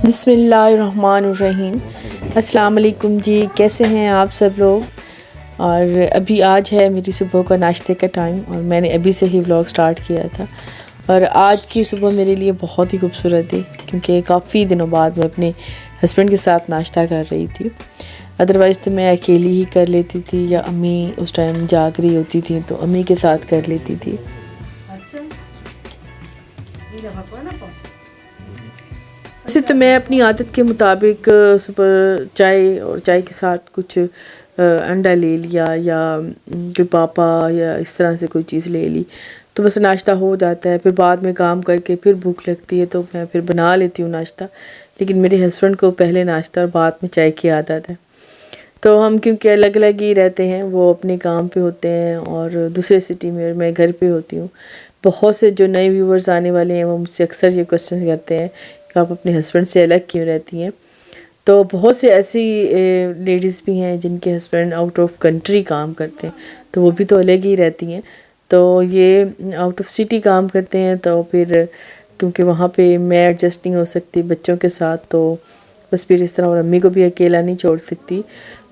बिस्मिल्लाहिर्रहमानिर्रहीम। अस्सलाम वालेकुम जी, कैसे हैं आप सब लोग। और अभी आज है मेरी सुबह का नाश्ते का टाइम और मैंने अभी से ही व्लॉग स्टार्ट किया था। और आज की सुबह मेरे लिए बहुत ही खूबसूरत थी क्योंकि काफ़ी दिनों बाद मैं अपने हस्बैंड के साथ नाश्ता कर रही थी। अदरवाइज़ तो मैं अकेली ही कर लेती थी या अम्मी उस टाइम जाग रही होती थी तो अम्मी के साथ कर लेती थी। वैसे तो मैं अपनी आदत के मुताबिक सुबह चाय और चाय के साथ कुछ अंडा ले लिया या कोई पापा या इस तरह से कोई चीज़ ले ली तो बस नाश्ता हो जाता है। फिर बाद में काम करके फिर भूख लगती है तो मैं फिर बना लेती हूँ नाश्ता। लेकिन मेरे हस्बैंड को पहले नाश्ता और बाद में चाय की आदत है। तो हम क्योंकि अलग अलग ही रहते हैं, वो अपने काम पे होते हैं और दूसरे सिटी में और मैं घर पे होती हूँ। बहुत से जो नए व्यूवर्स आने वाले हैं वो मुझसे अक्सर ये क्वेश्चन करते हैं कि आप अपने हस्बैंड से अलग क्यों रहती हैं। तो बहुत से ऐसी लेडीज़ भी हैं जिनके हस्बैंड आउट ऑफ कंट्री काम करते हैं तो वो भी तो अलग ही रहती हैं। तो ये आउट ऑफ सिटी काम करते हैं तो फिर क्योंकि वहाँ पे मैं एडजस्ट नहीं हो सकती बच्चों के साथ, तो बस फिर इस तरह, और अम्मी को भी अकेला नहीं छोड़ सकती।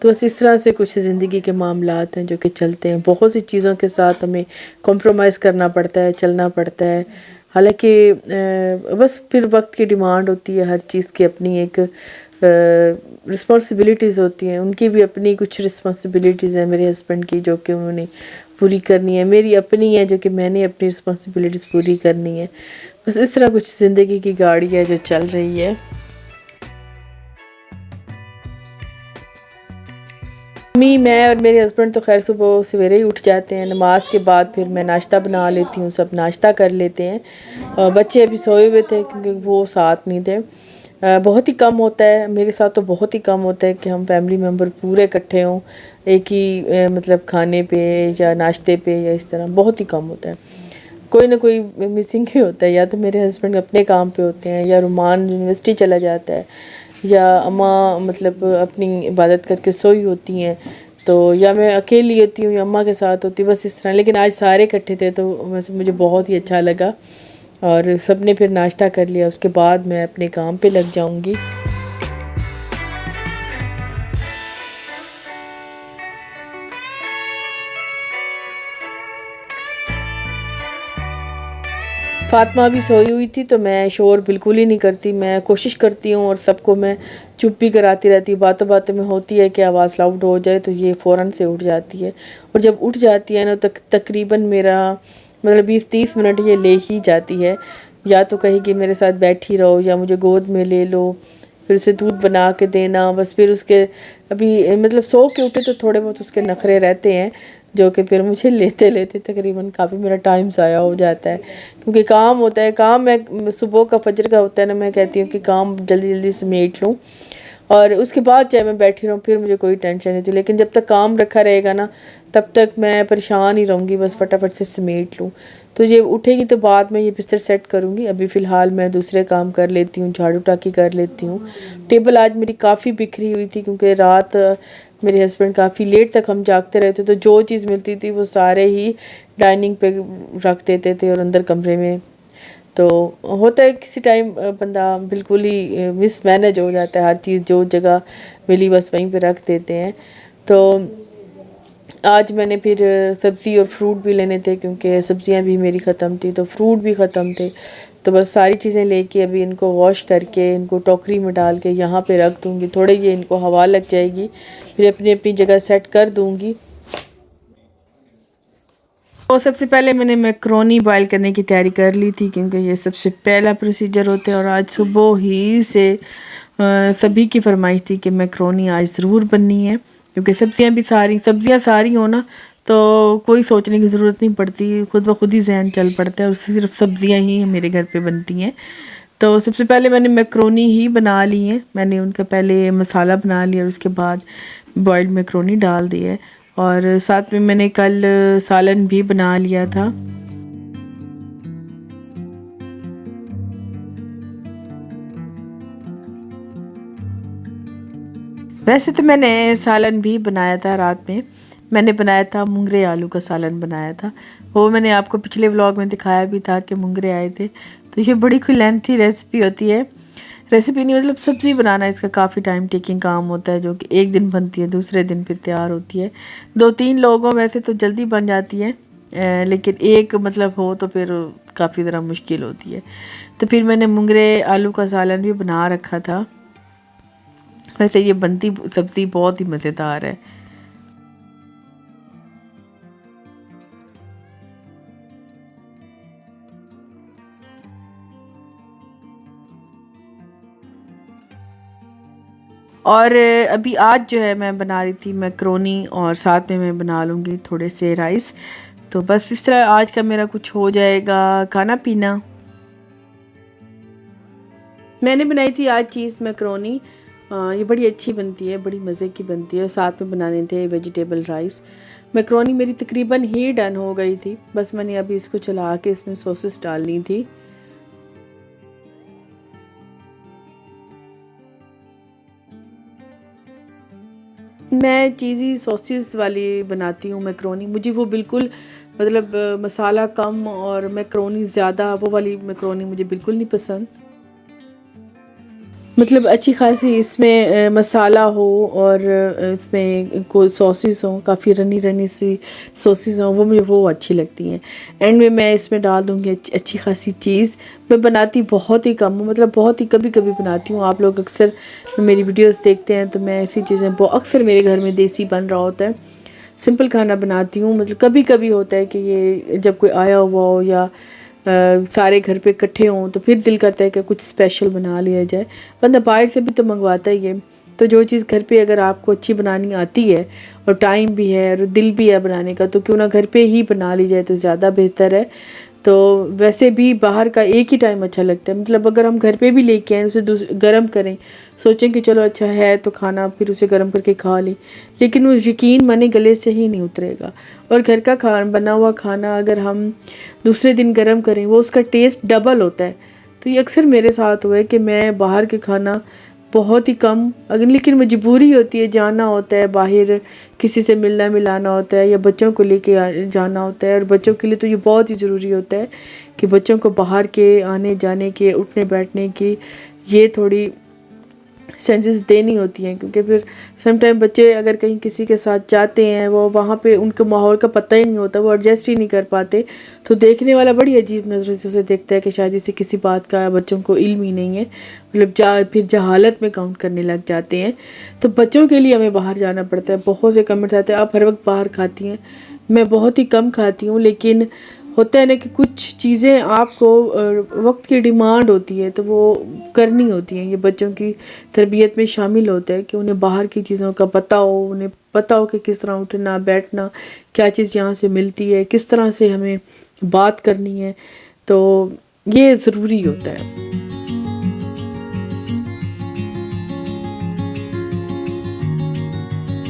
तो बस इस तरह से कुछ ज़िंदगी के मामलात हैं जो कि चलते हैं। बहुत सी चीज़ों के साथ हमें कॉम्प्रोमाइज़ करना पड़ता है, चलना पड़ता है। हालांकि बस फिर वक्त की डिमांड होती है, हर चीज़ की अपनी एक रिस्पॉन्सिबिलिटीज़ होती हैं। उनकी भी अपनी कुछ रिस्पॉन्सिबिलिटीज़ हैं मेरे हस्बैंड की जो कि उन्होंने पूरी करनी है, मेरी अपनी है जो कि मैंने अपनी रिस्पॉन्सिबिलिटीज़ पूरी करनी है। बस इस तरह कुछ ज़िंदगी की गाड़ी है जो चल रही है। मैं और मेरे हस्बैंड तो खैर सुबह सवेरे ही उठ जाते हैं। नमाज के बाद फिर मैं नाश्ता बना लेती हूँ, सब नाश्ता कर लेते हैं। बच्चे अभी सोए हुए थे क्योंकि वो साथ नहीं थे। बहुत ही कम होता है मेरे साथ, तो बहुत ही कम होता है कि हम फैमिली मेम्बर पूरे इकट्ठे हों एक ही मतलब खाने पे या नाश्ते पे, या इस तरह बहुत ही कम होता है। कोई ना कोई मिसिंग ही होता है, या तो मेरे हस्बैंड अपने काम पे होते हैं या रुमान यूनिवर्सिटी चला जाता है या अम्मा मतलब अपनी इबादत करके सोई होती हैं, तो या मैं अकेली होती हूँ या अम्मा के साथ होती हूँ, बस इस तरह। लेकिन आज सारे इकट्ठे थे तो वैसे मुझे बहुत ही अच्छा लगा और सब ने फिर नाश्ता कर लिया। उसके बाद मैं अपने काम पे लग जाऊँगी। फ़ातिमा भी सोई हुई थी तो मैं शोर बिल्कुल ही नहीं करती। मैं कोशिश करती हूँ और सबको मैं चुप भी कराती रहती हूँ। बातों बातों में होती है कि आवाज़ लाउड हो जाए तो ये फ़ौरन से उठ जाती है, और जब उठ जाती है ना तकरीबन मेरा मतलब 20-30 मिनट ये ले ही जाती है। या तो कहेगी मेरे साथ बैठी रहो या मुझे गोद में ले लो, फिर उसे दूध बना के देना। बस फिर उसके अभी मतलब सो के उठे तो थोड़े बहुत उसके नखरे रहते हैं जो कि फिर मुझे लेते लेते तकरीबन काफ़ी मेरा टाइम ज़ाया हो जाता है क्योंकि काम होता है। काम मैं सुबह का फजर का होता है ना, मैं कहती हूँ कि काम जल्दी जल्दी समेट लूँ और उसके बाद चाहे मैं बैठी रहूँ फिर मुझे कोई टेंशन नहीं थी। लेकिन जब तक काम रखा रहेगा ना तब तक मैं परेशान ही रहूँगी, बस फटाफट से समेट लूँ। तो ये उठेगी तो बाद में ये बिस्तर सेट करूँगी। अभी फ़िलहाल मैं दूसरे काम कर लेती हूँ, झाड़ू टाकी कर लेती हूँ। टेबल आज मेरी काफ़ी बिखरी हुई थी क्योंकि रात मेरे हस्बैंड काफ़ी लेट तक हम जागते रहते, तो जो चीज़ मिलती थी वो सारे ही डाइनिंग पे रख देते थे और अंदर कमरे में। तो होता है किसी टाइम बंदा बिल्कुल ही मिसमैनेज हो जाता है, हर चीज़ जो जगह मिली बस वहीं पे रख देते हैं। तो आज मैंने फिर सब्ज़ी और फ्रूट भी लेने थे क्योंकि सब्ज़ियां भी मेरी ख़त्म थी तो फ्रूट भी ख़त्म थे। तो बस सारी चीज़ें लेके अभी इनको वॉश करके इनको टोकरी में डाल के यहाँ पे रख दूँगी। थोड़े ये इनको हवा लग जाएगी फिर अपनी अपनी जगह सेट कर दूँगी। तो सबसे पहले मैंने मैक्रोनी बॉयल करने की तैयारी कर ली थी क्योंकि ये सबसे पहला प्रोसीजर होता है। और आज सुबह ही से सभी की फरमाइश थी कि मैक्रोनी आज ज़रूर बननी है क्योंकि सब्ज़ियाँ सारी हो ना तो कोई सोचने की ज़रूरत नहीं पड़ती, खुद ब खुद ही जहन चल पड़ता है और सिर्फ सब्ज़ियाँ ही मेरे घर पे बनती हैं। तो सबसे पहले मैंने मैक्रोनी ही बना ली है। मैंने उनका पहले मसाला बना लिया और उसके बाद बॉयल्ड मैक्रोनी डाल दी है। और साथ में मैंने कल सालन भी बना लिया था। वैसे तो मैंने सालन भी बनाया था रात में। मैंने बनाया था मुंगरे आलू का सालन बनाया था। वो मैंने आपको पिछले व्लॉग में दिखाया भी था कि मुंगरे आए थे। तो ये बड़ी कोई लेंथी रेसिपी होती है। रेसिपी नहीं, मतलब सब्ज़ी बनाना इसका काफ़ी टाइम टेकिंग काम होता है, जो कि एक दिन बनती है, दूसरे दिन फिर तैयार होती है। 2-3 लोगों वैसे तो जल्दी बन जाती है, लेकिन एक मतलब हो तो फिर काफ़ी ज़रा मुश्किल होती है। तो फिर मैंने मुंगरे आलू का सालन भी बना रखा था। वैसे ये बनती सब्ज़ी बहुत ही मज़ेदार है। और अभी आज जो है मैं बना रही थी मैक्रोनी, और साथ में मैं बना लूँगी थोड़े से राइस। तो बस इस तरह आज का मेरा कुछ हो जाएगा खाना पीना। मैंने बनाई थी आज चीज़ मैक्रोनी। ये बड़ी अच्छी बनती है, बड़ी मज़े की बनती है। साथ में बनाने थे वेजिटेबल राइस। मैक्रोनी मेरी तकरीबन ही डन हो गई थी, बस मैंने अभी इसको चला के इसमें सॉसेस डालनी थी। मैं चीज़ी सॉसेस वाली बनाती हूँ मैक्रोनी। मुझे वो बिल्कुल मतलब मसाला कम और मैक्रोनी ज़्यादा, वो वाली मैक्रोनी मुझे बिल्कुल नहीं पसंद। मतलब अच्छी खासी इसमें मसाला हो, और इसमें कोई सॉसेस हो, काफ़ी रनी रनी सी सॉसेस हो, वो मुझे वो अच्छी लगती हैं। एंड में मैं इसमें डाल दूँगी अच्छी खासी चीज़। मैं बनाती बहुत ही कम हूँ, मतलब बहुत ही कभी कभी बनाती हूँ। आप लोग अक्सर मेरी वीडियोस देखते हैं तो मैं ऐसी चीज़ें अक्सर मेरे घर में देसी बन रहा होता है, सिंपल खाना बनाती हूँ। मतलब कभी कभी होता है कि ये जब कोई आया हुआ हो या सारे घर पे इकट्ठे हों तो फिर दिल करता है कि कुछ स्पेशल बना लिया जाए। बंदा बाहर से भी तो मंगवाता ही है। तो जो चीज़ घर पे अगर आपको अच्छी बनानी आती है और टाइम भी है और दिल भी है बनाने का, तो क्यों ना घर पे ही बना ली जाए, तो ज़्यादा बेहतर है। तो वैसे भी बाहर का एक ही टाइम अच्छा लगता है। मतलब अगर हम घर पे भी लेके आएँ, उसे गर्म करें, सोचें कि चलो अच्छा है तो खाना, फिर उसे गर्म करके खा लें, लेकिन वो यकीन माने गले से ही नहीं उतरेगा। और घर का बना हुआ खाना अगर हम दूसरे दिन गर्म करें, वो उसका टेस्ट डबल होता है। तो ये अक्सर मेरे साथ हुआ है कि मैं बाहर के खाना बहुत ही कम, अगर लेकिन मजबूरी होती है, जाना होता है बाहर, किसी से मिलना मिलाना होता है, या बच्चों को लेके जाना होता है। और बच्चों के लिए तो ये बहुत ही ज़रूरी होता है कि बच्चों को बाहर के आने जाने के, उठने बैठने की ये थोड़ी सेंसेस देनी होती हैं, क्योंकि फिर समटाइम बच्चे अगर कहीं किसी के साथ जाते हैं, वो वहाँ पे उनके माहौल का पता ही नहीं होता, वो एडजस्ट ही नहीं कर पाते। तो देखने वाला बड़ी अजीब नज़रों से उसे देखता है कि शायद इसे किसी बात का बच्चों को इल्म ही नहीं है, मतलब फिर जहालत में काउंट करने लग जाते हैं। तो बच्चों के लिए हमें बाहर जाना पड़ता है। बहुत से कमेंट्स आते हैं आप हर वक्त बाहर खाती हैं। मैं बहुत ही कम खाती हूँ, लेकिन होता है ना कि कुछ चीज़ें आपको वक्त की डिमांड होती है तो वो करनी होती हैं। ये बच्चों की तरबियत में शामिल होता है कि उन्हें बाहर की चीज़ों का पता हो, उन्हें पता हो कि किस तरह उठना बैठना, क्या चीज़ यहाँ से मिलती है, किस तरह से हमें बात करनी है। तो ये ज़रूरी होता है।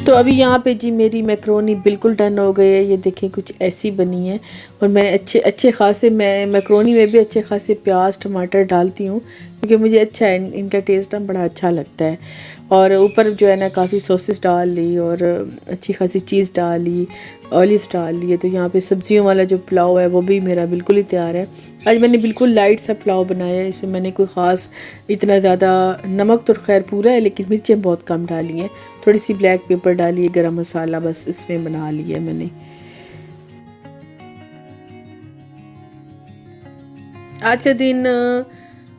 तो अभी यहाँ पे जी मेरी मैक्रोनी बिल्कुल डन हो गई है। ये देखें कुछ ऐसी बनी है। और मैंने अच्छे खासे, मैं मैक्रोनी में भी अच्छे खासे प्याज टमाटर डालती हूँ, क्योंकि मुझे अच्छा है, इनका टेस्ट ना बड़ा अच्छा लगता है। और ऊपर जो है ना काफ़ी सॉसेस डाल ली और अच्छी खासी चीज़ डाल ली, ऑलिव्स डाल लिए। तो यहाँ पे सब्जियों वाला जो पुलाव है वो भी मेरा बिल्कुल ही तैयार है। आज मैंने बिल्कुल लाइट सा पुलाव बनाया है। इसमें मैंने कोई ख़ास इतना ज़्यादा, नमक तो खैर पूरा है लेकिन मिर्चें बहुत कम डाली हैं, थोड़ी सी ब्लैक पेपर डाली है, गरम मसाला, बस इसमें बना लिया है मैंने। आज का दिन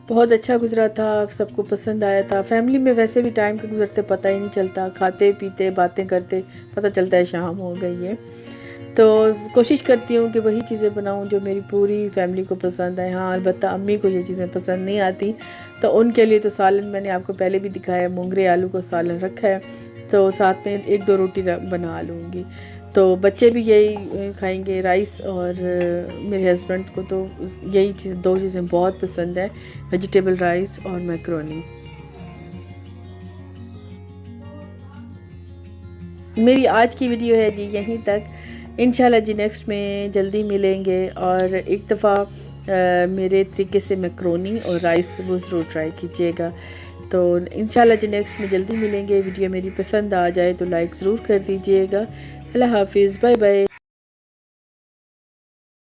बहुत अच्छा गुजरा था, सबको पसंद आया था। फैमिली में वैसे भी टाइम का गुजरते पता ही नहीं चलता, खाते पीते बातें करते पता चलता है शाम हो गई है। तो कोशिश करती हूँ कि वही चीज़ें बनाऊँ जो मेरी पूरी फैमिली को पसंद आए। हाँ अलबत्ता अम्मी को ये चीज़ें पसंद नहीं आती, तो उनके लिए तो सालन मैंने आपको पहले भी दिखाया, मोंगरे आलू का सालन रखा है, तो साथ में 1-2 रोटी बना लूँगी। तो बच्चे भी यही खाएंगे, राइस, और मेरे हस्बैंड को तो यही चीज़, 2 चीज़ें बहुत पसंद है, वेजिटेबल राइस और मैक्रोनी। मेरी आज की वीडियो है जी यहीं तक। इंशाल्लाह जी नेक्स्ट में जल्दी मिलेंगे, और एक दफ़ा मेरे तरीके से मैक्रोनी और राइस वो ज़रूर ट्राई कीजिएगा। तो इंशाल्लाह जी नेक्स्ट में जल्दी मिलेंगे। वीडियो मेरी पसंद आ जाए तो लाइक ज़रूर कर दीजिएगा। अल्लाह हाफिज़, बाय बाय।